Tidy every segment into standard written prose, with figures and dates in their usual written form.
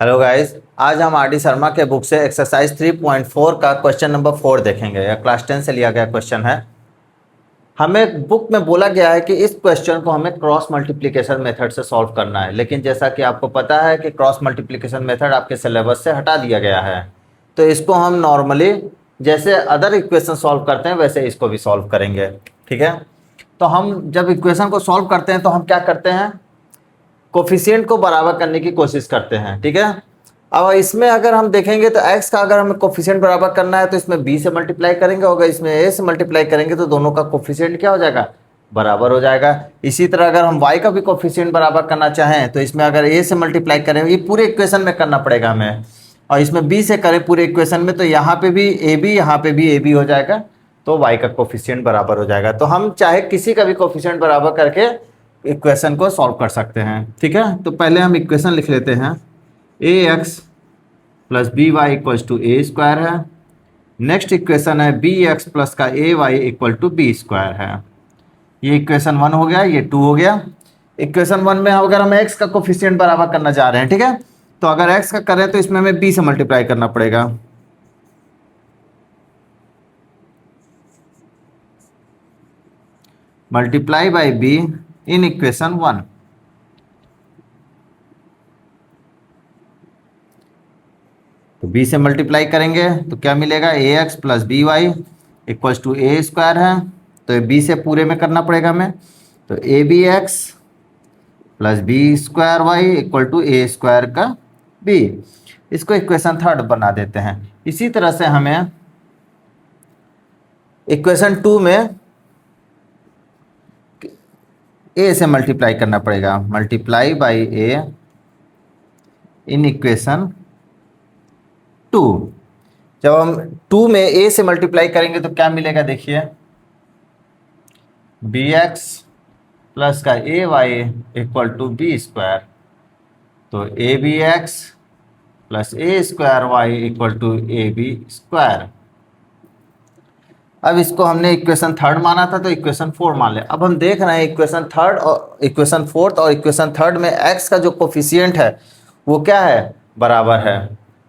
Hello guys, आज हम R D Sharma के बुक से एक्सरसाइज 3.4 का क्वेश्चन नंबर 4 देखेंगे। यह क्लास 10 से लिया गया क्वेश्चन है। हमें बुक में बोला गया है कि इस क्वेश्चन को हमें क्रॉस मल्टीप्लिकेशन मेथड से सॉल्व करना है, लेकिन जैसा कि आपको पता है कि क्रॉस मल्टीप्लिकेशन मेथड आपके सिलेबस से हटा दिया गया है। तो इसको हम नॉर्मली जैसे अदर इक्वेशन सॉल्व करते हैं वैसे इसको भी सॉल्व करेंगे। ठीक है, तो हम जब इक्वेशन को सॉल्व करते हैं तो हम क्या करते हैं, कोफिशिएंट को बराबर करने की कोशिश करते हैं। ठीक है, अब इसमें अगर हम देखेंगे तो x का अगर हमें कोफिशिएंट बराबर करना है तो इसमें b से मल्टीप्लाई करेंगे, और इसमें a से मल्टीप्लाई करेंगे तो दोनों का कोफिशिएंट क्या हो जाएगा, बराबर हो जाएगा। इसी तरह अगर हम y का भी कोफिशिएंट बराबर करना चाहें तो इसमें अगर a से मल्टीप्लाई करें, ये पूरे इक्वेशन में करना पड़ेगा हमें, और इसमें b से करें पूरे इक्वेशन में, तो यहाँ पे भी ab, यहाँ पे भी ab हो जाएगा, तो y का कोफिशिएंट बराबर हो जाएगा। तो हम चाहे किसी का भी कोफिशिएंट बराबर करके इक्वेशन को सॉल्व कर सकते हैं। ठीक है, तो पहले हम इक्वेशन लिख लेते हैं। ax plus B Y equals to A square है। नेक्स्ट इक्वेशन है बी एक्स प्लस का A Y equal to B square है। ये इक्वेशन 1 हो गया, ये 2 हो गया। इक्वेशन 1 में अगर हम x का कोफिशिएंट बराबर करना चाह रहे हैं, ठीक है, तो अगर x का करें तो इसमें हमें b से मल्टीप्लाई करना पड़ेगा। Multiply by b in equation 1। तो b से मल्टीप्लाई करेंगे तो क्या मिलेगा, A X plus B Y equals to A square है, तो b से पूरे में करना पड़ेगा हमें, तो A B X plus B square Y equal to A square का b। इसको इक्वेशन 3 बना देते हैं। इसी तरह से हमें इक्वेशन 2 में a से मल्टीप्लाई करना पड़ेगा, multiply by a in equation 2। जब हम 2 में a से मल्टीप्लाई करेंगे तो क्या मिलेगा, देखिए, बी एक्स प्लस का A Y equal to B square, तो A B X plus A square Y equal to A B square. अब इसको हमने इक्वेशन 3 माना था तो इक्वेशन 4 मान ले। अब हम देख रहे हैं इक्वेशन 3 और इक्वेशन 4 और इक्वेशन 3 में x का जो कोफिशिएंट है वो क्या है, बराबर है।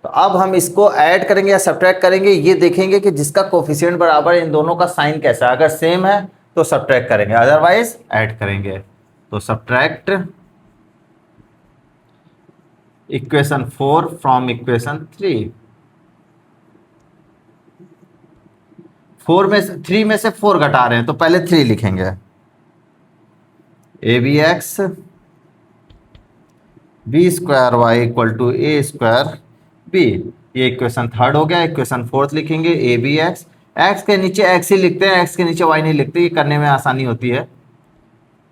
तो अब हम इसको ऐड करेंगे या सब्ट्रैक्ट करेंगे, ये देखेंगे कि जिसका कोफिशिएंट बराबर है इन दोनों का साइन कैसा है। अगर सेम है तो सब्ट्रैक्ट करेंगे, अदरवाइज ऐड करेंगे। तो सब्ट्रैक्ट इक्वेशन 4 फ्रॉम इक्वेशन 3। 3 में से 4 घटा रहे हैं तो पहले 3 लिखेंगे। A B X B square Y equal to A square B, ये इक्वेशन 3 हो गया। इक्वेशन 4 लिखेंगे, ए बी एक्स, एक्स के नीचे एक्स ही लिखते हैं, एक्स के नीचे वाई नहीं लिखते, ये करने में आसानी होती है।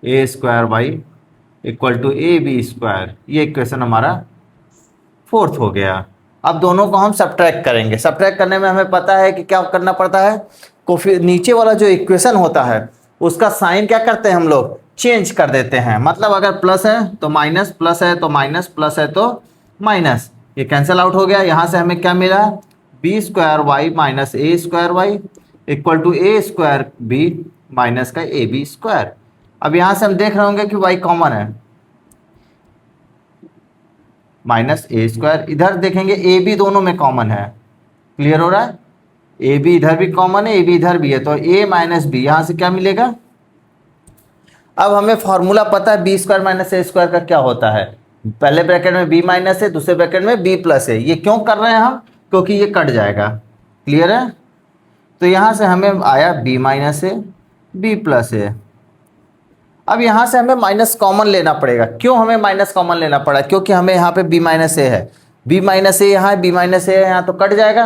A square Y equal to A B square, ये इक्वेशन हमारा 4 हो गया। अब दोनों को हम सब्ट्रैक्ट करेंगे। सब्ट्रैक्ट करने में हमें पता है कि क्या करना पड़ता है, नीचे वाला जो इक्वेशन होता है उसका साइन क्या करते हैं हम लोग, चेंज कर देते हैं। मतलब अगर प्लस है तो माइनस, प्लस है तो माइनस, प्लस है तो माइनस, ये कैंसिल आउट हो गया। यहाँ से हमें क्या मिला, B square Y minus A square Y equal to A square B minus का ए बी स्क्वायर। अब यहाँ से हम देख रहे होंगे कि वाई कॉमन है, माइनस ए स्क्वायर, इधर देखेंगे ए बी दोनों में कॉमन है। क्लियर हो रहा है, ए बी इधर भी कॉमन है, ए बी इधर भी है, तो ए माइनस बी यहाँ से क्या मिलेगा। अब हमें फॉर्मूला पता है B square minus A square का क्या होता है, पहले ब्रैकेट में बी माइनस है, दूसरे ब्रैकेट में बी प्लस है। ये क्यों कर रहे हैं हम, क्योंकि ये कट जाएगा। क्लियर है, तो यहाँ से हमें आया बी माइनस है बी प्लस है। अब यहाँ से हमें माइनस कॉमन लेना पड़ेगा। क्यों हमें माइनस कॉमन लेना पड़ा, क्योंकि हमें यहाँ पे बी माइनस ए है, बी माइनस ए यहाँ है, बी माइनस ए यहाँ, तो कट जाएगा।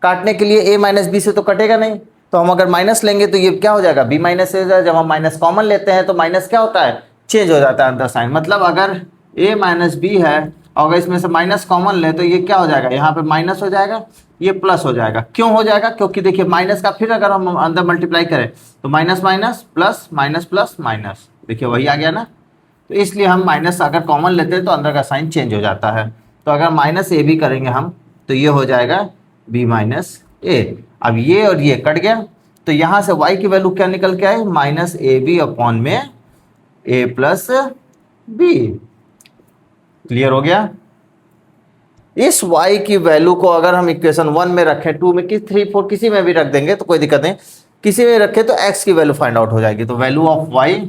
काटने के लिए ए माइनस बी से तो कटेगा नहीं, तो हम अगर माइनस लेंगे तो ये क्या हो जाएगा, बी माइनस ए। जब हम माइनस कॉमन लेते हैं तो माइनस क्या होता है, चेंज हो जाता है अंदर साइन। मतलब अगर ए माइनस बी है और अगर इसमें से माइनस कॉमन ले तो ये क्या हो जाएगा, यहाँ पे माइनस हो जाएगा, ये प्लस हो जाएगा। क्यों हो जाएगा, क्योंकि देखिए माइनस का फिर अगर हम अंदर मल्टीप्लाई करें तो minus minus plus minus plus minus, देखिए वही आ गया ना। तो इसलिए हम माइनस अगर कॉमन लेते हैं तो अंदर का साइन चेंज हो जाता है। तो अगर माइनस ए भी करेंगे हम तो ये हो जाएगा बी माइनस ए। अब ये और ये कट गया, तो यहाँ से y की वैल्यू क्या निकल के आई, माइनस ए बी अपॉन में ए प्लस बी। क्लियर हो गया। इस y की वैल्यू को अगर हम इक्वेशन 1 में रखें, 2 में, 3, 4 किसी में भी रख देंगे तो कोई दिक्कत नहीं, किसी में रखें तो x की वैल्यू फाइंड आउट हो जाएगी। तो value of y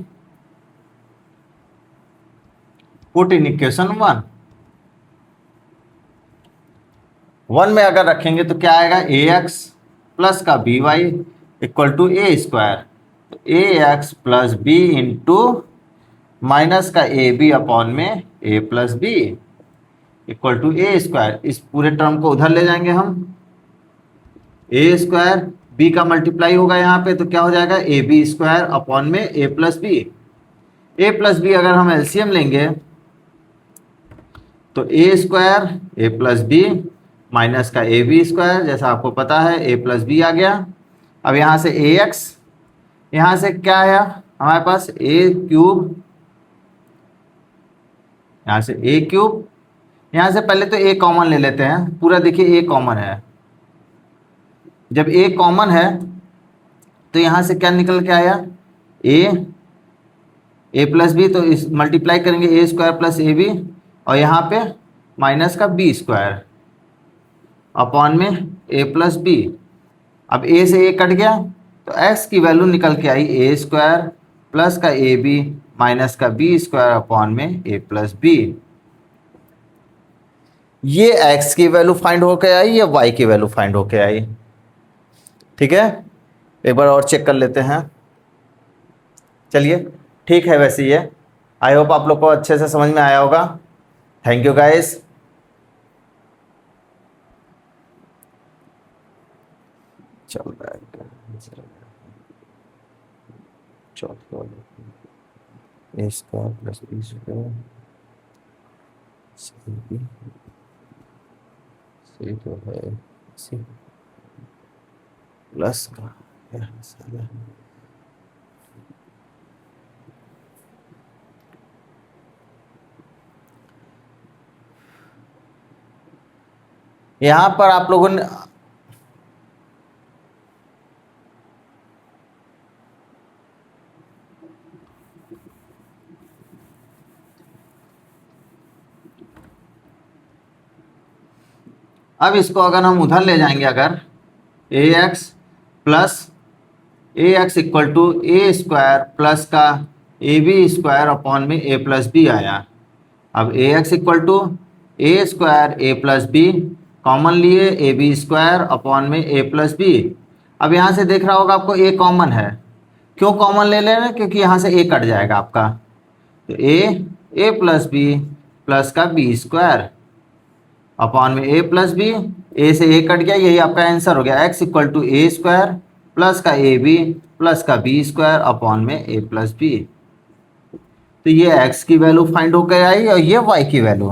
put in equation 1 में अगर रखेंगे तो क्या आएगा, ax प्लस का by equal to A square, तो ax plus B into minus का ए बी अपॉन में a plus B equal to A square. इस पूरे टर्म को उधर ले जाएंगे हम, ए स्क्वायर बी का मल्टीप्लाई होगा यहाँ पे, तो क्या हो जाएगा ए बी स्क्वायर अपॉन में A plus B. A plus B अगर हम एलसीएम लेंगे तो ए square A plus B minus का ए बी स्क्वायर, जैसा आपको पता है ए प्लस बी आ गया। अब यहाँ से ए एक्स, यहाँ से क्या है हमारे पास ए क्यूब, यहाँ से ए क्यूब, यहाँ से पहले तो ए कॉमन ले लेते हैं, पूरा देखिए ए कॉमन है। जब ए कॉमन है तो यहाँ से क्या निकल के आया, ए प्लस बी, तो इस मल्टीप्लाई करेंगे ए स्क्वायर प्लस ए बी, और यहाँ पे माइनस का बी स्क्वायर अपॉन में ए प्लस बी। अब ए से ए कट गया तो एक्स की वैल्यू निकल के आई ए स्क्वायर प्लस का ए बी माइनस का बी स्क्वायर अपॉन में ए प्लस बी। ये x की वैल्यू फाइंड होके आई, ये y की वैल्यू फाइंड होके आई। ठीक है, एक बार और चेक कर लेते हैं। चलिए ठीक है, वैसे ये आई होप आप लोग को अच्छे से समझ में आया होगा। Thank you guys. चल रहा है A square plus B square सी तो है सी प्लस का यहाँ पर आप लोगों ने अब इसको अगर हम उधर ले जाएंगे, अगर A X plus A X equal to A square plus का ए बी स्क्वायर अपॉन में ए प्लस बी आया। अब A X equal to A square A plus B common लिए, ए बी स्क्वायर अपॉन में A plus B. अब यहाँ से देख रहा होगा आपको ए कॉमन है, क्यों कॉमन ले लेना, क्योंकि यहाँ से ए कट जाएगा आपका, तो ए प्लस बी प्लस का बी स्क्वायर अपॉन में ए प्लस बी, ए से ए कट गया, यही आपका आंसर हो गया। X equal to A square plus का ए बी प्लस का बी स्क्वायर अपॉन में ए प्लस बी। तो ये एक्स की वैल्यू फाइंड होकर आई और ये वाई की वैल्यू।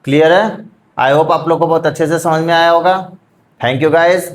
क्लियर है? आई होप आप लोग को बहुत अच्छे से समझ में आया होगा। Thank you guys.